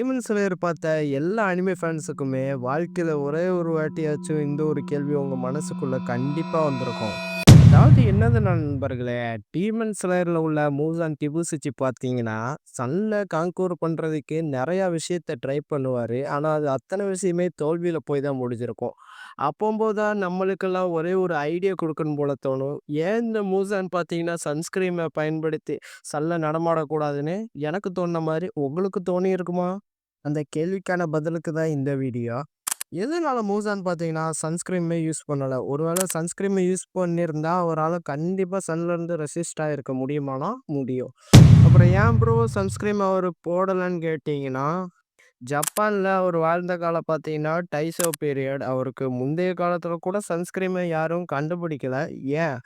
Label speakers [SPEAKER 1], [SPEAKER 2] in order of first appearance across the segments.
[SPEAKER 1] Demon slayer பார்த்த எல்லா anime ஃபேன்ஸுக்குமே வாழ்க்கையில ஒரே ஒரு வாட்டியாச்சும் இந்த ஒரு கேள்வி உங்க மனசுக்குள்ள கண்டிப்பா வந்திருக்கும். அதாவது என்னது நண்பர்களே, டீமன் ஸ்லேயர்ல உள்ள மூசான் கிபுசிச்சி பார்த்தீங்கன்னா, சன்ல கான்கூர் பண்றதுக்கு நெறைய விஷயத்த ட்ரை பண்ணுவாரு. ஆனா, அது அத்தன விஷயமே தோல்வியில போய் தான் முடிஞ்சிருக்கும். அப்பம்போது தான் நம்மளுக்கெல்லாம் ஒரே ஒரு ஐடியா குடுக்கணும் போல தோணும். ஏன் இந்த மூசான் பார்த்தீங்கன்னா, சன்ஸ்கிரீம பயன்படுத்தி சன்ல நடமாடக்கூடாதுன்னு எனக்கு தோணுன மாரி உங்களுக்கு தோணியிருக்குமா? அந்த கேள்விக்கான பதிலுக்கு தான் இந்த வீடியோ. எதனால மூஸான்னு பார்த்தீங்கன்னா, சன்ஸ்கிரீமே யூஸ் பண்ணல. ஒருவேள சன்ஸ்கிரீம் யூஸ் பண்ணியிருந்தா, அவரால கண்டிப்பா சன்லருந்து ரெசிஸ்ட் ஆயிருக்க முடியுமானா? முடியும். அப்புறம் ஏன் ப்ரோ சன்ஸ்கிரீம் அவரு போடலன்னு கேட்டீங்கன்னா, ஜப்பான்ல அவர் வாழ்ந்த காலம் பார்த்தீங்கன்னா, டைசோ பீரியட். அவருக்கு முந்தைய காலத்தில கூட சன்ஸ்கிரீம யாரும் கண்டுபிடிக்கல. ஏன்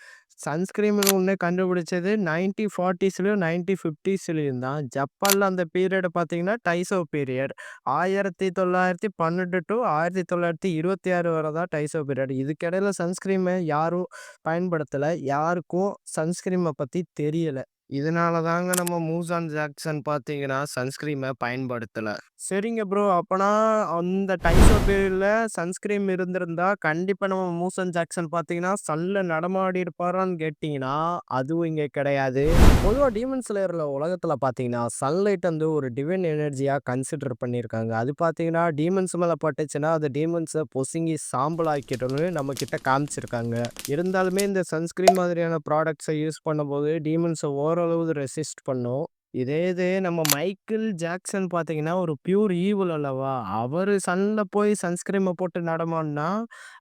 [SPEAKER 1] சன்ஸ்கிரீம்னு ஒண்ணு கண்டுபிடிச்சது 1940ஸ்லயும் 1950ஸ்லயும் தான். ஜப்பான்ல அந்த பீரியட பார்த்தீங்கன்னா, டைசோ பீரியட். 1912 டூ 1926 வரை தான் டைசோ பீரியட். இதுக்கிடையில சன்ஸ்கிரீம யாரும் பயன்படுத்தல. யாருக்கும் சன்ஸ்கிரீம பத்தி தெரியல. இதனால தாங்க நம்ம மூஸான் ஜாக்சன் பார்த்தீங்கன்னா, சன்ஸ்கிரீம பயன்படுத்தல. சரிங்க ப்ரோ. அப்பனா அந்த டைசோ பீரியட்ல சன்ஸ்கிரீம் இருந்திருந்தா, கண்டிப்பா நம்ம மூசன் ஜாக்சன் பார்த்தீங்கன்னா, சன்ல நடமாடி இருப்பாரான்னு கேட்டீங்கன்னா, அதுவும் இங்க கிடையாது. பொதுவா டீமன் ஸ்லேயர்ல உலகத்துல பார்த்தீங்கன்னா, சன்லைட் வந்து ஒரு டிவைன் எனர்ஜியா கன்சிடர் பண்ணியிருக்காங்க. அது பார்த்தீங்கன்னா, டீமன்ஸ் மேல பட்டுச்சுன்னா, அது டீமன்ஸ பொசுங்கி சாம்பல் ஆக்கிடும்னு நம்மகிட்ட காமிச்சிருக்காங்க. இருந்தாலுமே இந்த சன்ஸ்கிரீன் மாதிரியான ப்ராடக்ட்ஸ யூஸ் பண்ணும்போது, டீமன்ஸ ஓரளவு ரெசிஸ்ட் பண்ணும். இதே இது நம்ம மைக்கேல் ஜாக்சன் பார்த்தீங்கன்னா, ஒரு பியூர் ஈவில் அல்லவா? அவரு சன்ல போய் சன்ஸ்கிரீம போட்டு நடமாடுனா,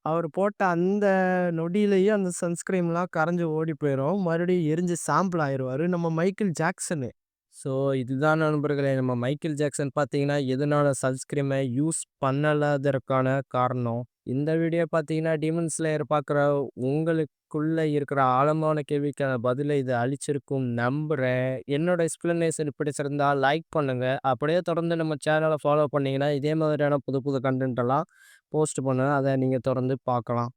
[SPEAKER 1] அவரு போட்ட அந்த நொடியிலேயே அந்த சன்ஸ்கிரீம்லாம் கரைஞ்சு ஓடி போயிரும். மறுபடியும் எரிஞ்சு சாம்பல் ஆயிருவாரு நம்ம மைக்கேல் ஜாக்சனு. ஸோ, இதுதான் நண்பர்களே நம்ம மைக்கேல் ஜாக்சன் பார்த்தீங்கன்னா, எதனால சன்ஸ்கிரீம யூஸ் பண்ணலாதற்கான காரணம். இந்த வீடியோ பார்த்தீங்கன்னா, டீமன் ஸ்லேயர் பார்க்குற உங்களுக்குள்ள இருக்கிற ஆழமான கேள்விக்கான பதில இது அளிச்சிருக்கும் நம்புறேன். என்னோட எக்ஸ்ப்ளனேஷன் பிடிச்சிருந்தா லைக் பண்ணுங்க. அப்படியே தொடர்ந்து நம்ம சேனல ஃபாலோ பண்ணீங்கன்னா, இதே மாதிரியான புது புது கன்டென்ட் எல்லாம் போஸ்ட் பண்ணுவேன். அத நீங்க தொடர்ந்து பார்க்கலாம்.